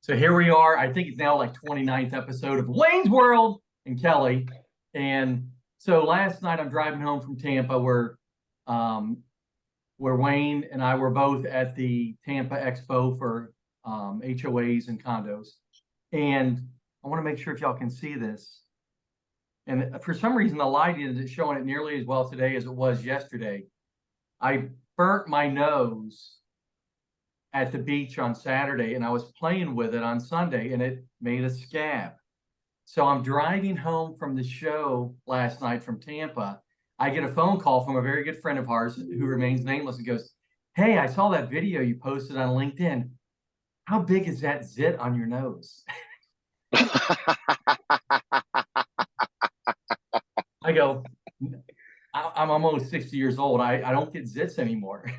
So here we are. I think it's now like 29th episode of Wayne's World and Kelly. And so last night I'm driving home from Tampa where Wayne and I were both at the Tampa Expo for HOAs and condos. And I want to make sure if y'all can see this. And for some reason, the light isn't showing it nearly as well today as it was yesterday. I burnt my nose at the beach on Saturday, and I was playing with it on Sunday, and it made a scab. So I'm driving home from the show last night from Tampa. I get a phone call from a very good friend of ours who remains nameless and goes, "Hey, I saw that video you posted on LinkedIn. How big is that zit on your nose?" I go, I'm almost 60 years old. I don't get zits anymore.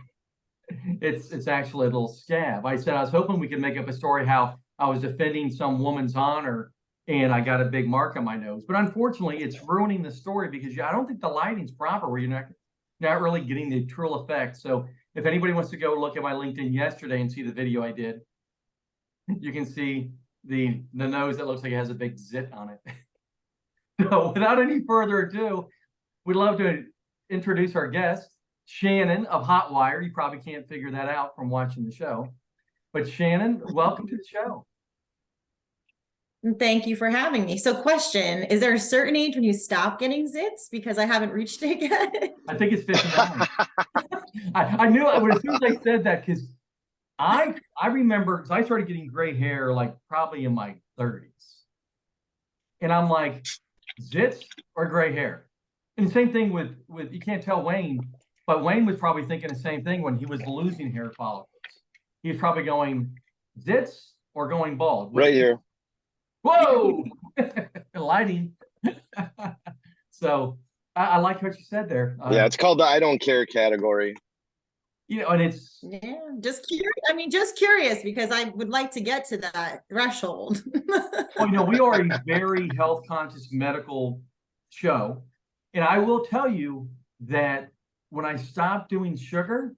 It's actually a little scab. I said I was hoping we could make up a story how I was defending some woman's honor and I got a big mark on my nose. But unfortunately, it's ruining the story because I don't think the lighting's proper where you're not really getting the true effect. So if anybody wants to go look at my LinkedIn yesterday and see the video I did, you can see the nose that looks like it has a big zit on it. So without any further ado, we'd love to introduce our guest, Shannon of Hotwire. You probably can't figure that out from watching the show. But Shannon, welcome to the show. Thank you for having me. So question, is there a certain age when you stop getting zits? Because I haven't reached it yet. I think it's 59. I knew it as soon as I said that because I remember because I started getting gray hair like probably in my 30s. And I'm like, zits or gray hair? And the same thing with you can't tell Wayne, but Wayne was probably thinking the same thing when he was losing hair follicles. He was probably going zits or going bald. Right here. Whoa! Lighting. So I like what you said there. Yeah, it's called the I don't care category. And it's just curious. I mean, just curious because I would like to get to that threshold. Well, we are a very health conscious medical show. And I will tell you that when I stopped doing sugar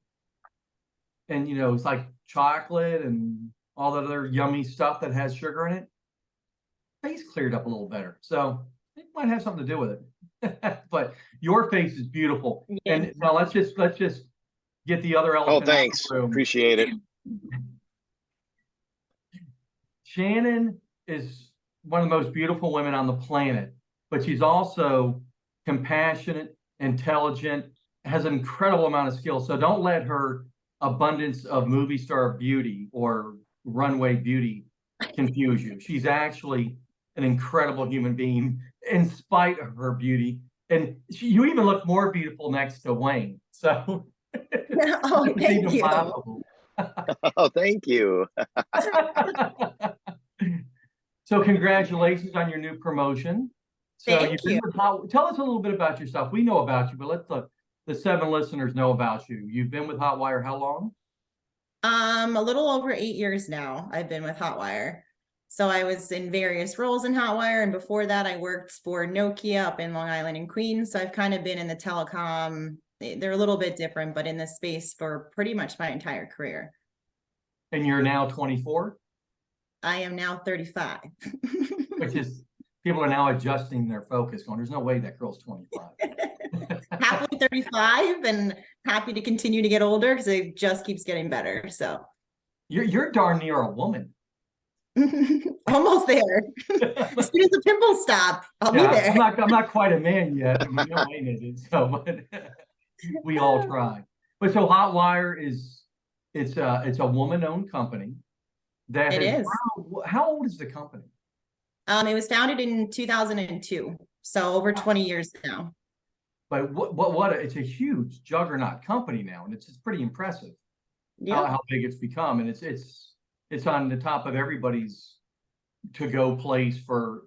and, it's like chocolate and all that other yummy stuff that has sugar in it, face cleared up a little better. So it might have something to do with it. But your face is beautiful. Yeah. And now let's just get the other elephant. Oh, thanks. Out of the room. Appreciate it. Shannon is one of the most beautiful women on the planet, but she's also compassionate, intelligent, has an incredible amount of skill. So don't let her abundance of movie star beauty or runway beauty confuse you. She's actually an incredible human being in spite of her beauty. And you even look more beautiful next to Wayne. So oh, thank you. Oh, thank you. So congratulations on your new promotion. So thank you. Tell us a little bit about yourself. We know about you, but let the 7 listeners know about you. You've been with Hotwire how long? A little over 8 years now. I've been with Hotwire. So I was in various roles in Hotwire, and before that I worked for Nokia up in Long Island and Queens. So I've kind of been in the telecom. They're a little bit different, but in this space for pretty much my entire career. And you're now 24? I am now 35. Which is, people are now adjusting their focus, going, there's no way that girl's 25. Happily 35 and happy to continue to get older because it just keeps getting better. So you're darn near a woman. Almost there. As soon as the pimples stop, I'll be there. I'm not quite a man yet. I mean, no Wayne isn't, so but we all try. But so Hotwire it's a woman-owned company. That it is. How old is the company? It was founded in 2002, so over 20 years now. But it's a huge juggernaut company now, and it's pretty impressive. Yeah. How big it's become, and it's on the top of everybody's to-go place for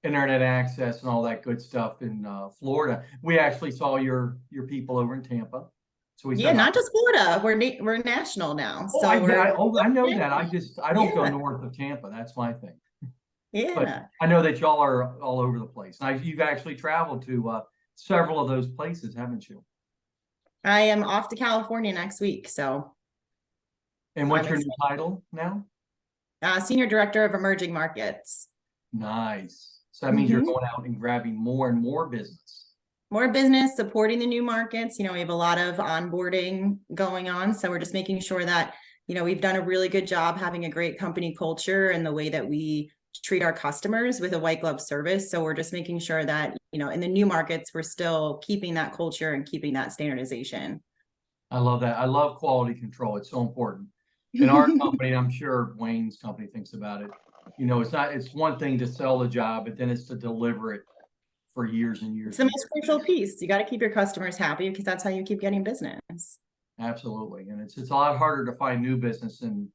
internet access and all that good stuff in Florida. We actually saw your people over in Tampa. So not just Florida. We're national now. Oh, so I know that. I don't go north of Tampa. That's my thing. Yeah. But I know that y'all are all over the place. Now you've actually traveled to several of those places, haven't you? I am off to California next week. So. And what's your new title now? Senior Director of Emerging Markets. Nice. So that means you're Mhm. going out and grabbing more and more business. More business, supporting the new markets. We have a lot of onboarding going on. So we're just making sure that, we've done a really good job having a great company culture and the way that we treat our customers with a white glove service. So we're just making sure that, in the new markets, we're still keeping that culture and keeping that standardization. I love that. I love quality control. It's so important. In our company, I'm sure Wayne's company thinks about it. It's one thing to sell the job, but then it's to deliver it for years and years. It's the most crucial piece. You got to keep your customers happy because that's how you keep getting business. Absolutely. And it's a lot harder to find new business and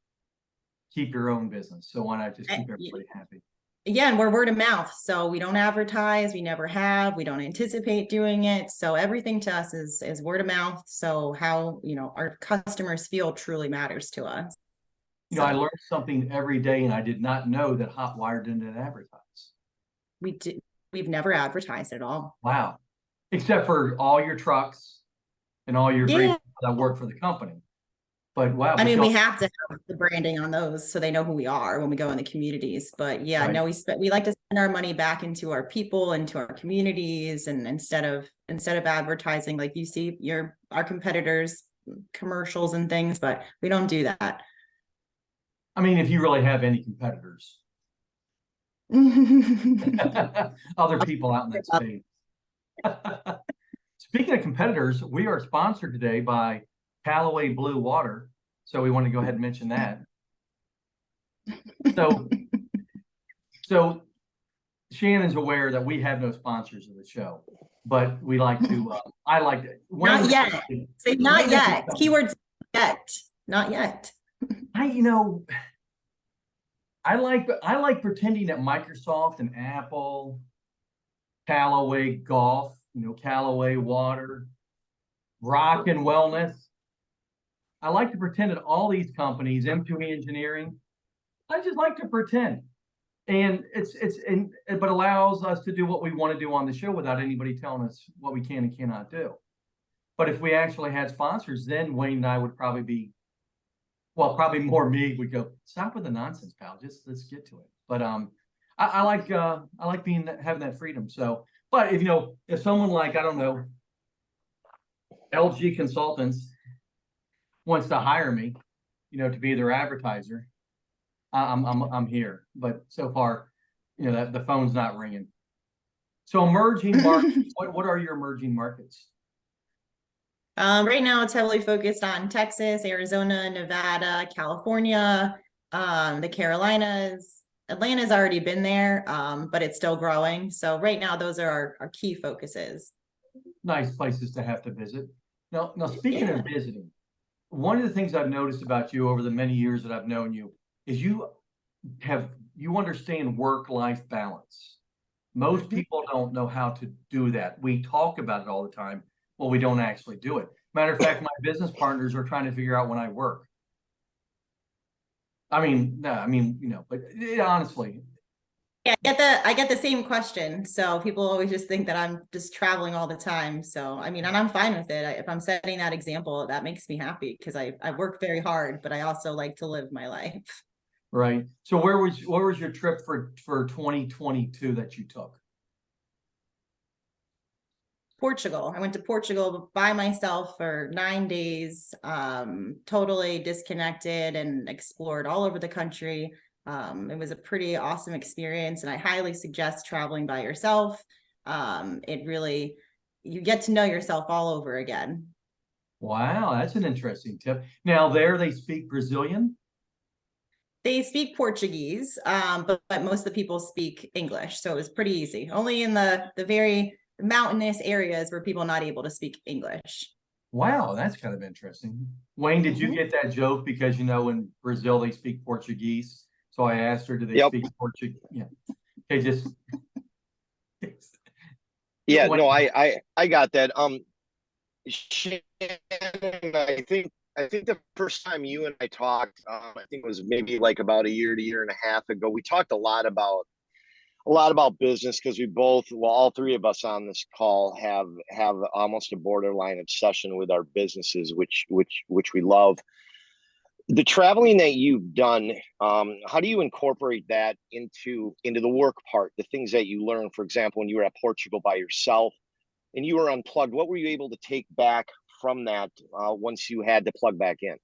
keep your own business. So why not just keep everybody happy? Yeah, and we're word of mouth. So we don't advertise, we never have, we don't anticipate doing it. So everything to us is word of mouth. So how, our customers feel truly matters to us. I learned something every day, and I did not know that Hotwire didn't advertise. We've never advertised at all. Wow. Except for all your trucks and all your great people that work for the company. But wow. I mean, we have to have the branding on those so they know who we are when we go in the communities. But yeah, right. No, we like to spend our money back into our people, into our communities, and instead of advertising like you see our competitors commercials and things, but we don't do that. I mean, if you really have any competitors. Other people out in that space. Speaking of competitors, we are sponsored today by Callaway Blue Water. So we want to go ahead and mention that. So Shannon's aware that we have no sponsors of the show, but we like to, I like it. Not yet. Say not yet. Keywords yet. Not yet. I like pretending that Microsoft and Apple, Callaway Golf, Callaway Water, Rockin Wellness. I like to pretend that all these companies, M2E Engineering, I just like to pretend. And but allows us to do what we want to do on the show without anybody telling us what we can and cannot do. But if we actually had sponsors, then Wayne and I would probably be, well, probably more me would go, stop with the nonsense, pal. Just let's get to it. But I like having that freedom. So, but if someone like, I don't know, LG Consultants wants to hire me, to be their advertiser, I'm here. But so far, that the phone's not ringing. So emerging markets, what are your emerging markets? Right now it's heavily focused on Texas, Arizona, Nevada, California, the Carolinas. Atlanta's already been there, but it's still growing. So right now those are our key focuses. Nice places to have to visit. Now speaking of visiting, one of the things I've noticed about you over the many years that I've known you is you understand work-life balance. Most people don't know how to do that. We talk about it all the time. Well, we don't actually do it. Matter of fact, my business partners are trying to figure out when I work. But honestly. Yeah, I get the same question. So people always just think that I'm just traveling all the time. So, and I'm fine with it. If I'm setting that example, that makes me happy because I work very hard, but I also like to live my life. Right. So where was your trip for 2022 that you took? Portugal. I went to Portugal by myself for 9 days, totally disconnected and explored all over the country. It was a pretty awesome experience, and I highly suggest traveling by yourself. You get to know yourself all over again. Wow, that's an interesting tip. Now there they speak Brazilian? They speak Portuguese, but most of the people speak English, so it was pretty easy. Only in the very mountainous areas where people are not able to speak English. Wow, that's kind of interesting. Wayne, did you get that joke? Because in Brazil they speak Portuguese. So I asked her, do they speak Portuguese? Yeah. Okay, just yeah, no, I got that. Shannon, I think the first time you and I talked, I think it was maybe like about a year to year and a half ago. We talked a lot about business because all three of us on this call have almost a borderline obsession with our businesses, which we love. The traveling that you've done, how do you incorporate that into the work part, the things that you learn? For example, when you were at Portugal by yourself and you were unplugged, what were you able to take back from that once you had to plug back in?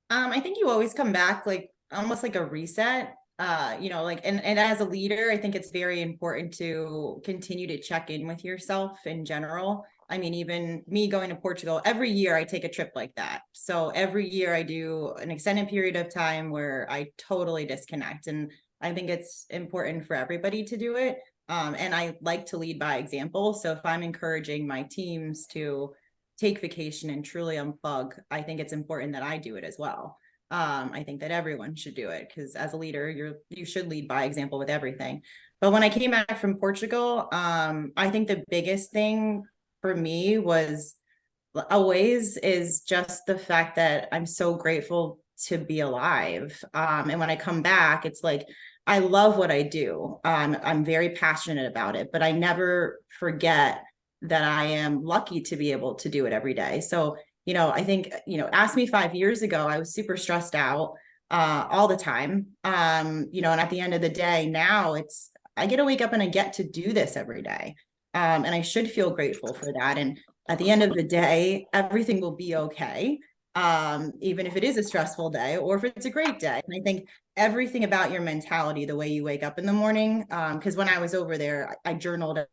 I think you always come back like almost like a reset. Like and as a leader, I think it's very important to continue to check in with yourself in general. I mean, even me going to Portugal, every year I take a trip like that. So every year I do an extended period of time where I totally disconnect. And I think it's important for everybody to do it. And I like to lead by example. So if I'm encouraging my teams to take vacation and truly unplug, I think it's important that I do it as well. I think that everyone should do it because as a leader, you should lead by example with everything. But when I came back from Portugal, I think the biggest thing for me was always is just the fact that I'm so grateful to be alive. And when I come back, it's like I love what I do. I'm very passionate about it, but I never forget that I am lucky to be able to do it every day. So, I think, ask me 5 years ago, I was super stressed out all the time. And at the end of the day, now I get to wake up and I get to do this every day. And I should feel grateful for that. And at the end of the day, everything will be okay. Even if it is a stressful day or if it's a great day. And I think everything about your mentality, the way you wake up in the morning, because when I was over there, I journaled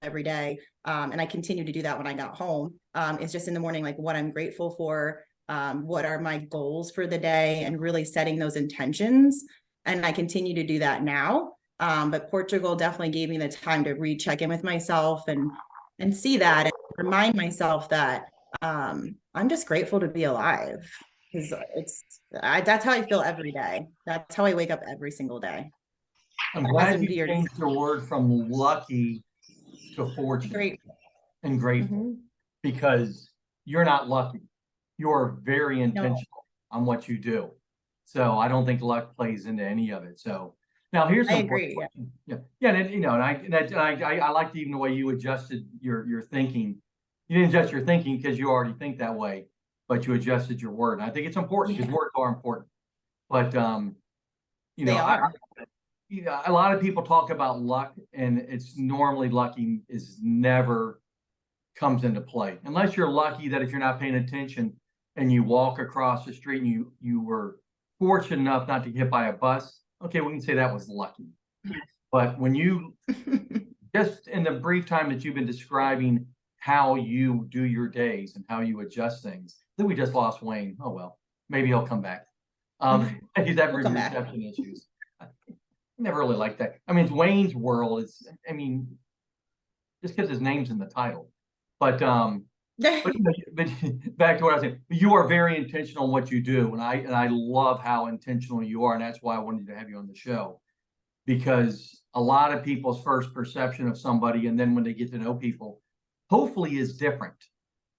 every day. And I continue to do that when I got home. It's just in the morning, like what I'm grateful for, what are my goals for the day, and really setting those intentions. And I continue to do that now. But Portugal definitely gave me the time to recheck in with myself and see that and remind myself that I'm just grateful to be alive. Because that's how I feel every day. That's how I wake up every single day. I'm That glad hasn't you veered. changed your word from lucky to fortunate Great. and grateful, Mhm. because you're not lucky. You're very No, intentional on what you do. So I don't think luck plays into any of it. So now here's I an important agree. Yeah. question. Yeah. Yeah. And I liked even the way you adjusted your thinking. You didn't adjust your thinking because you already think that way, but you adjusted your word. And I think it's important because Yeah, words are important. But they I are. a lot of people talk about luck, and it's normally lucky is never comes into play unless you're lucky that if you're not paying attention and you walk across the street and you were fortunate enough not to get hit by a bus. Okay, we can say that was lucky. But when you just in the brief time that you've been describing how you do your days and how you adjust things, then we just lost Wayne. Oh well, maybe he'll come back. He's having We'll come back. reception issues. I never really liked that. I mean, it's Wayne's World. I mean, just because his name's in the title. But but back to what I was saying, you are very intentional in what you do, and I love how intentional you are, and that's why I wanted to have you on the show, because a lot of people's first perception of somebody, and then when they get to know people, hopefully is different.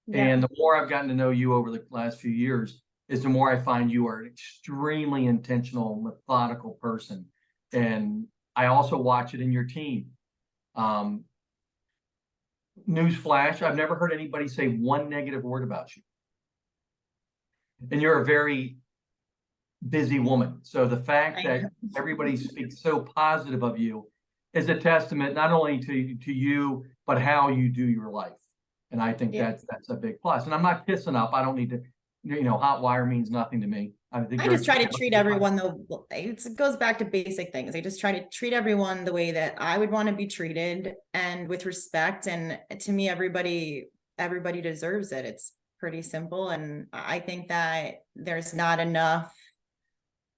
Yeah. And the more I've gotten to know you over the last few years, is the more I find you are an extremely intentional, methodical person, and I also watch it in your team. Um, Newsflash, I've never heard anybody say one negative word about you. And you're a very busy woman. So the fact that everybody speaks so positive of you is a testament not only to you, but how you do your life. And I think Yeah. that's a big plus. And I'm not pissing up. I don't need to, Hotwire means nothing to me. I think I just try to treat everyone though. It goes back to basic things. I just try to treat everyone the way that I would want to be treated and with respect. And to me, everybody deserves it. It's pretty simple. And I think that there's not enough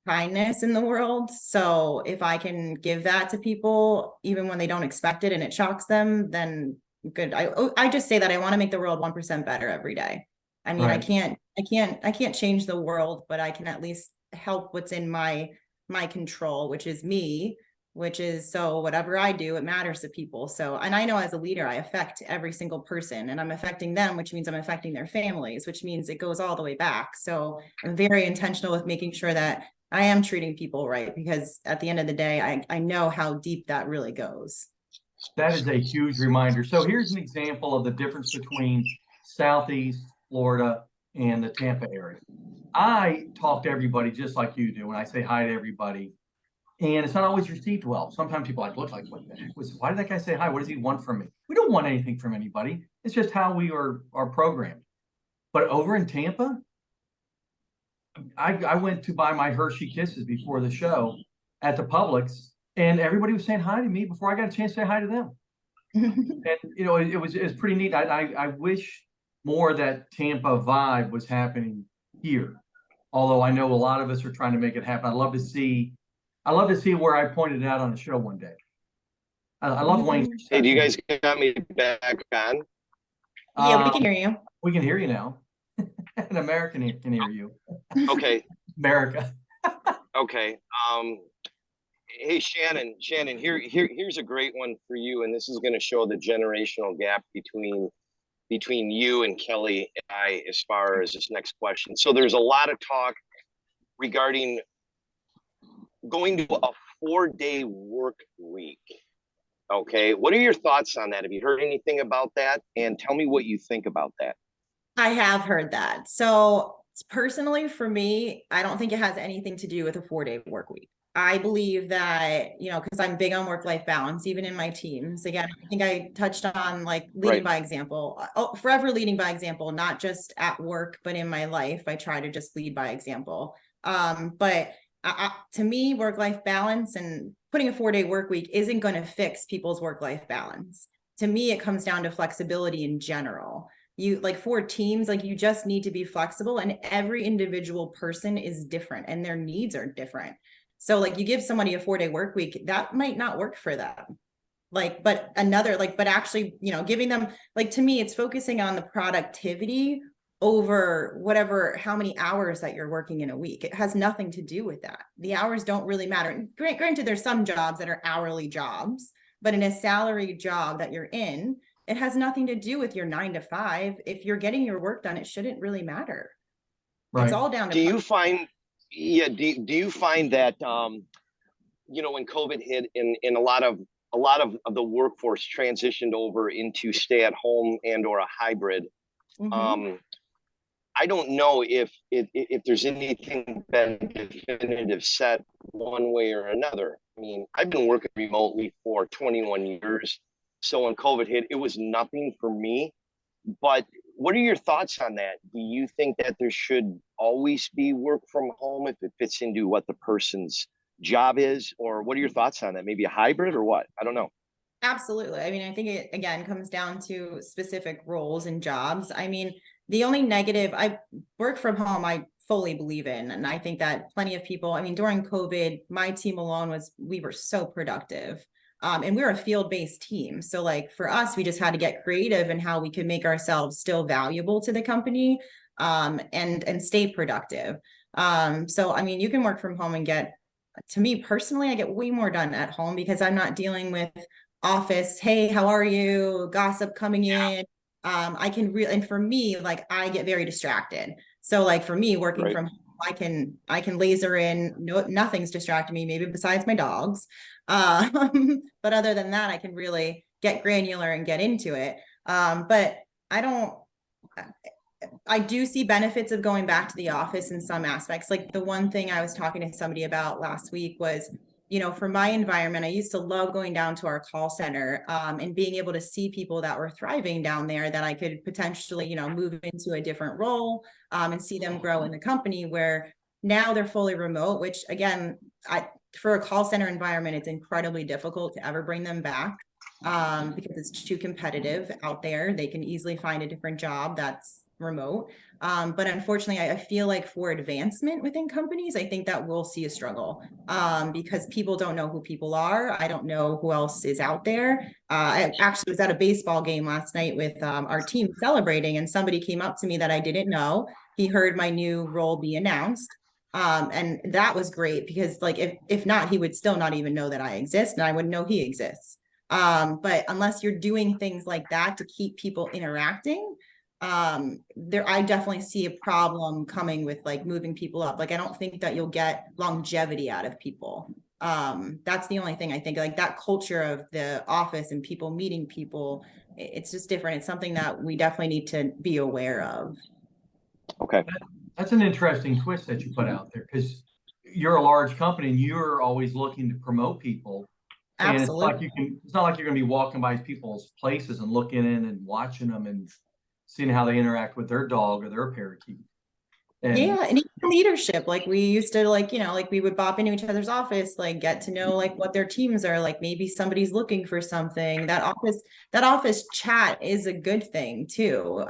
kindness in the world. So if I can give that to people, even when they don't expect it and it shocks them, then good. I just say that I want to make the world 1% better every day. I mean, right. I can't change the world, but I can at least help what's in my control, which is me, so whatever I do, it matters to people. So, and I know as a leader, I affect every single person, and I'm affecting them, which means I'm affecting their families, which means it goes all the way back. So I'm very intentional with making sure that I am treating people right, because at the end of the day, I know how deep that really goes. That is a huge reminder. So here's an example of the difference between Southeast Florida and the Tampa area. I talk to everybody just like you do when I say hi to everybody. And it's not always received well. Sometimes people look like, what the heck why did that guy say hi? What does he want from me? We don't want anything from anybody. It's just how we are programmed. But over in Tampa, I went to buy my Hershey Kisses before the show at the Publix, and everybody was saying hi to me before I got a chance to say hi to them. And it was pretty neat. I wish more of that Tampa vibe was happening here. Although I know a lot of us are trying to make it happen. I'd love to see where I pointed it out on the show one day. I love Wayne's. Hey, do you guys got me back on? Yeah, we can hear you. We can hear you now. An American can hear you. Okay. America. Okay. Hey, Shannon, here's a great one for you, and this is going to show the generational gap between you and Kelly and I as far as this next question. So there's a lot of talk regarding going to a 4-day work week. Okay, what are your thoughts on that? Have you heard anything about that? And tell me what you think about that. I have heard that. So personally, for me, I don't think it has anything to do with a 4-day work week. I believe that, because I'm big on work-life balance, even in my teams. Again, I think I touched on leading by example. Forever leading by example, not just at work, but in my life. I try to just lead by example. But to me, work-life balance and putting a 4-day work week isn't going to fix people's work-life balance. To me, it comes down to flexibility in general. For teams, you just need to be flexible, and every individual person is different and their needs are different. So you give somebody a 4-day work week, that might not work for them. But actually, giving them, to me, it's focusing on the productivity over how many hours that you're working in a week. It has nothing to do with that. The hours don't really matter. Granted, there's some jobs that are hourly jobs, but in a salary job that you're in, it has nothing to do with your 9 to 5. If you're getting your work done, it shouldn't really matter. Right. It's all down to. Do you find that when COVID hit and a lot of the workforce transitioned over into stay at home and or a hybrid? Mm-hmm. I don't know if there's anything been definitive set one way or another. I mean, I've been working remotely for 21 years. So when COVID hit, it was nothing for me. But what are your thoughts on that? Do you think that there should always be work from home if it fits into what the person's job is? Or what are your thoughts on that? Maybe a hybrid or what? I don't know. Absolutely. I mean, I think it, again, comes down to specific roles and jobs. I mean, the only negative, I work from home, I fully believe in. And I think that plenty of people, during COVID, my team alone we were so productive. And we're a field-based team. So for us, we just had to get creative in how we could make ourselves still valuable to the company, and stay productive. So, you can work from home and to me personally, I get way more done at home because I'm not dealing with office, hey, how are you? Gossip coming in. I can really, and for me, I get very distracted. So for me, working from home, I can laser in, nothing's distracting me, maybe besides my dogs. But other than that, I can really get granular and get into it. But I do see benefits of going back to the office in some aspects. The one thing I was talking to somebody about last week was, for my environment, I used to love going down to our call center, and being able to see people that were thriving down there that I could potentially, move into a different role, and see them grow in the company, where now they're fully remote, which again, for a call center environment, it's incredibly difficult to ever bring them back, because it's too competitive out there. They can easily find a different job that's remote. But unfortunately, I feel for advancement within companies, I think that we'll see a struggle, because people don't know who people are. I don't know who else is out there. I actually was at a baseball game last night with our team celebrating, and somebody came up to me that I didn't know. He heard my new role be announced. And that was great because if not, he would still not even know that I exist, and I wouldn't know he exists. But unless you're doing things like that to keep people interacting, I definitely see a problem coming with moving people up. I don't think that you'll get longevity out of people. That's the only thing I think, that culture of the office and people meeting people, it's just different. It's something that we definitely need to be aware of. Okay. That's an interesting twist that you put out there because you're a large company and you're always looking to promote people. And Absolutely. it's not like you're going to be walking by people's places and looking in and watching them and seeing how they interact with their dog or their parakeet. And Yeah, and even leadership, like we used to like, like we would bop into each other's office, like get to know like what their teams are, like maybe somebody's looking for something. That office chat is a good thing too.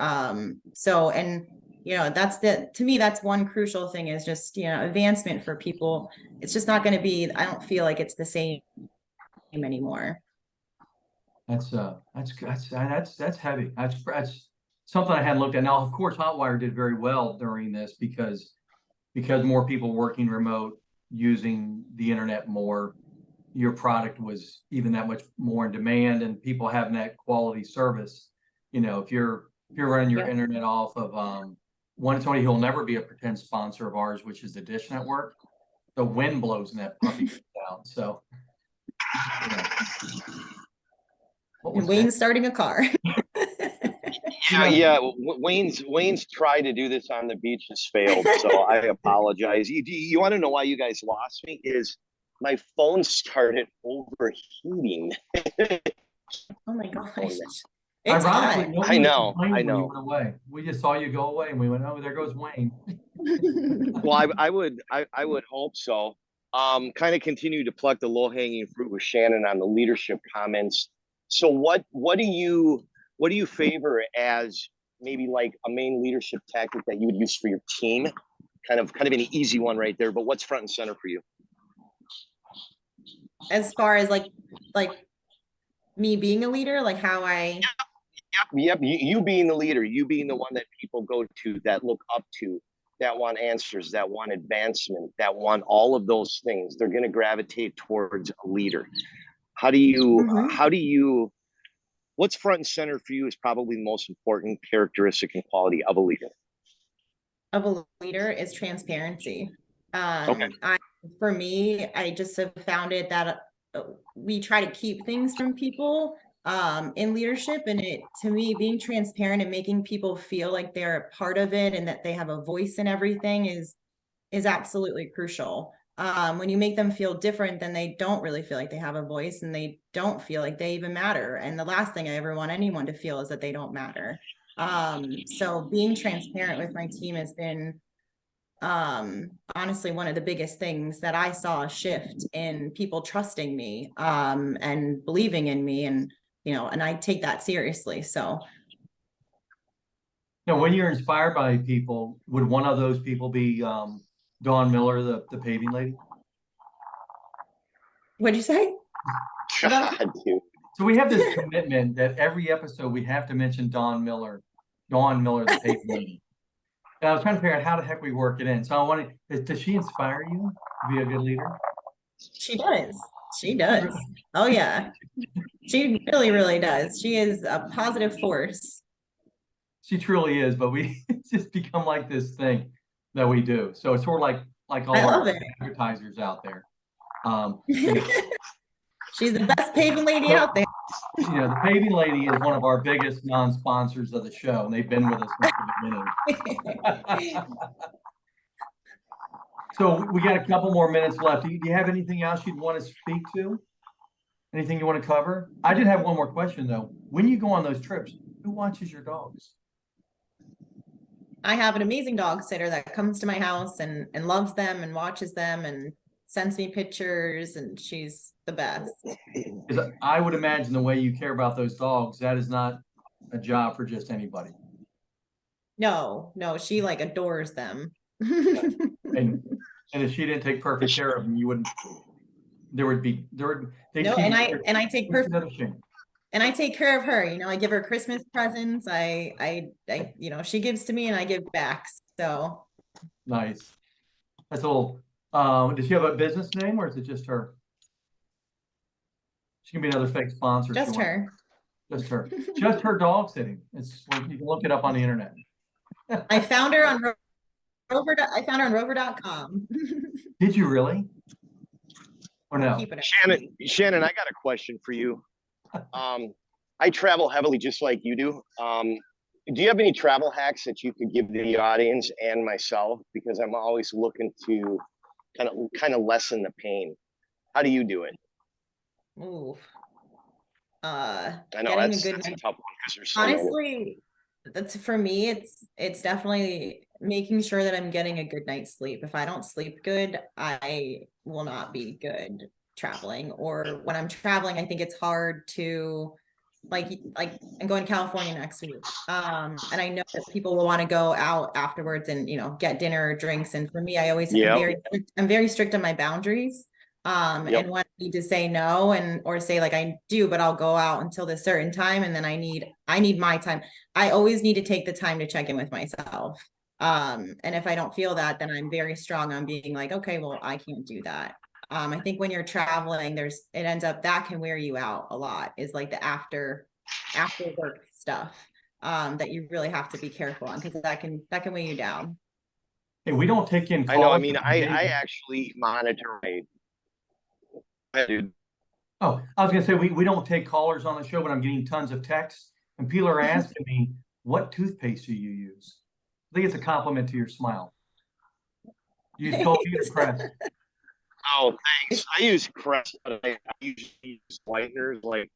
So and to me, that's one crucial thing is just, advancement for people. It's just not going to be, I don't feel like it's the same anymore. that's heavy. That's something I hadn't looked at. Now, of course, Hotwire did very well during this because more people working remote, using the internet more, your product was even that much more in demand, and people having that quality service. If you're running your Yep. internet off of somebody who'll never be a pretend sponsor of ours, which is the Dish Network, the wind blows and that puppy goes down. So, what And was that? Wayne's starting a car. Yeah. Wayne's tried to do this on the beach, has failed. So I apologize. You want to know why you guys lost me? Is my phone started overheating. Oh my gosh. It's Ironically, hot. nobody I was know, complaining I when you know. went away. We just saw you go away, and we went, "Oh, there goes Wayne." Well, I would hope so. Kind of continue to pluck the low hanging fruit with Shannon on the leadership comments. So what do you favor as maybe like a main leadership tactic that you would use for your team? Kind of an easy one right there, but what's front and center for you? As far as like me being a leader, like how I Yep. You being the leader, you being the one that people go to, that look up to, that want answers, that want advancement, that want all of those things. They're going to gravitate towards a leader. How do you, Mhm. how do you, what's front and center for you is probably the most important characteristic and quality of a leader? Of a leader is transparency. Okay. For me, I just have found it that we try to keep things from people in leadership, and it to me being transparent and making people feel like they're a part of it and that they have a voice in everything is absolutely crucial. When you make them feel different, then they don't really feel like they have a voice and they don't feel like they even matter. And the last thing I ever want anyone to feel is that they don't matter. So being transparent with my team has been honestly one of the biggest things that I saw a shift in people trusting me and believing in me, and I take that seriously. So Now, when you're inspired by people, would one of those people be Dawn Miller, the paving lady? what'd you say about God, dude. So we have this commitment that every episode we have to mention Dawn Miller, the paving lady. And I was trying to figure out how the heck we work it in. So I wanted, does she inspire you to be a good leader? she does. Oh yeah, she really, really does. She is a positive force. She truly is, but we it's just become like this thing that we do. So it's sort of like all I our love it. advertisers out there. You know, She's the best paving lady so out there. the paving lady is one of our biggest non-sponsors of the show, and they've been with us since the beginning. So we got a couple more minutes left. Do you have anything else you'd want to speak to? Anything you want to cover? I did have one more question though. When you go on those trips, who watches your dogs? I have an amazing dog sitter that comes to my house and loves them and watches them and sends me pictures, and she's the best. Because I would imagine the way you care about those dogs, that is not a job for just anybody. No, she like adores them. And if she didn't take perfect care of them, you wouldn't. They'd No, see and you. I take It's perfect another shame. and I take care of her. I give her Christmas presents. She gives to me and I give back. So Nice. That's a little. Does she have a business name or is it just her? She can be another fake sponsor if she just wants. her. Just her. Just her dog sitting. You can look it up on the internet. I found her on rover.com. Did you really? Or no? Keep it. Shannon, I got a question for you. I travel heavily just like you do. do you have any travel hacks that you could give the audience and myself? Because I'm always looking to kind of lessen the pain. How do you do it? Ooh. I know Getting a that's good a night's tough one because there's so many. honestly, that's for me, it's definitely making sure that I'm getting a good night's sleep. If I don't sleep good, I will not be good traveling. Or when I'm traveling, I think it's hard to like I'm going to California next week. And I know that people will want to go out afterwards and get dinner or drinks. And for me, I always I'm very strict on my boundaries. And when I need to say no or say like I do, but I'll go out until this certain time, and then I need my time. I always need to take the time to check in with myself. And if I don't feel that, then I'm very strong on being like, okay, well, I can't do that. I think when you're traveling, it ends up that can wear you out a lot, is like the after work stuff that you really have to be careful on, because that can weigh you down. Hey, we don't take in calls. I know. I mean, I actually monitor my. Dude. Oh, I was gonna say we don't take callers on the show, but I'm getting tons of texts, and people are asking me, what toothpaste do you use? I think it's a compliment to your smile. You use Colgate Crest. Oh, thanks. I use Crest, but I usually use whiteners like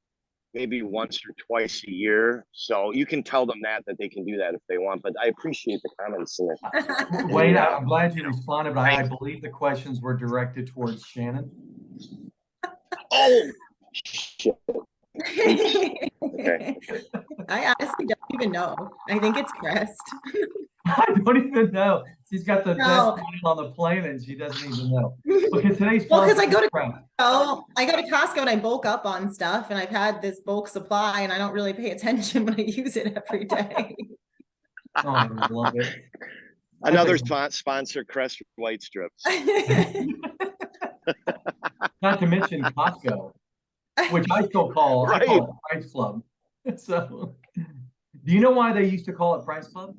maybe once or twice a year. So you can tell them that they can do that if they want. But I appreciate the comments. Wayne, I'm glad you responded, but I believe the questions were directed towards Shannon. Oh, shit. Okay. I honestly don't even know. I think it's Crest. I don't even know. She's got the best smile on the planet, and she doesn't even know. Okay, today's because I go to Costco and I bulk up on stuff, and I've had this bulk supply, and I don't really pay attention when I use it every day. Oh, I love it. Another sponsor, Crest White Strips. Not to mention Costco, which I still call I call it Price Club. So, do you know why they used to call it Price Club?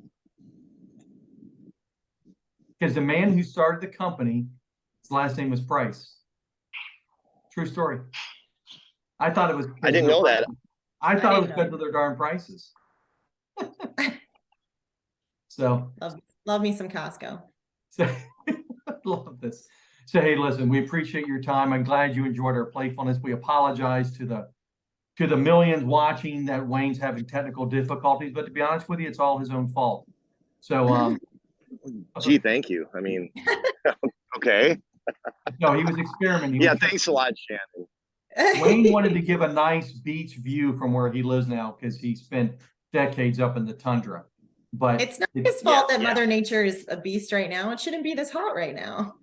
Because the man who started the company, his last name was Price. True story. I thought it was. I didn't know that. I thought it was because of their darn prices. So love me some Costco. So, love this. So hey, listen, we appreciate your time. I'm glad you enjoyed our playfulness. We apologize to the millions watching that Wayne's having technical difficulties, but to be honest with you, it's all his own fault. So gee, thank you. I mean, okay. No, he was experimenting. Yeah, thanks a lot, Shannon. Wayne wanted to give a nice beach view from where he lives now because he spent decades up in the tundra. But it's not his fault that Mother Nature is a beast right now. It shouldn't be this hot right now.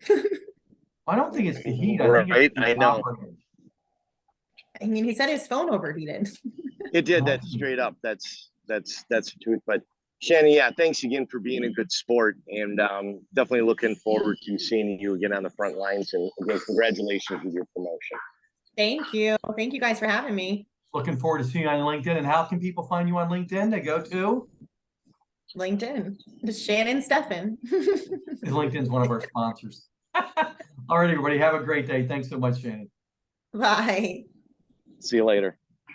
I don't think it's the heat. I know. I mean, he said his phone overheated. It did. That's straight up. That's the truth. But Shannon, yeah, thanks again for being a good sport, and definitely looking forward to seeing you again on the front lines. And again, congratulations with your promotion. Thank you. Thank you guys for having me. Looking forward to seeing you on LinkedIn. And how can people find you on LinkedIn? They go to LinkedIn. Shannon Stephan. LinkedIn's one of our sponsors. All right, everybody, have a great day. Thanks so much, Shannon. Bye. See you later.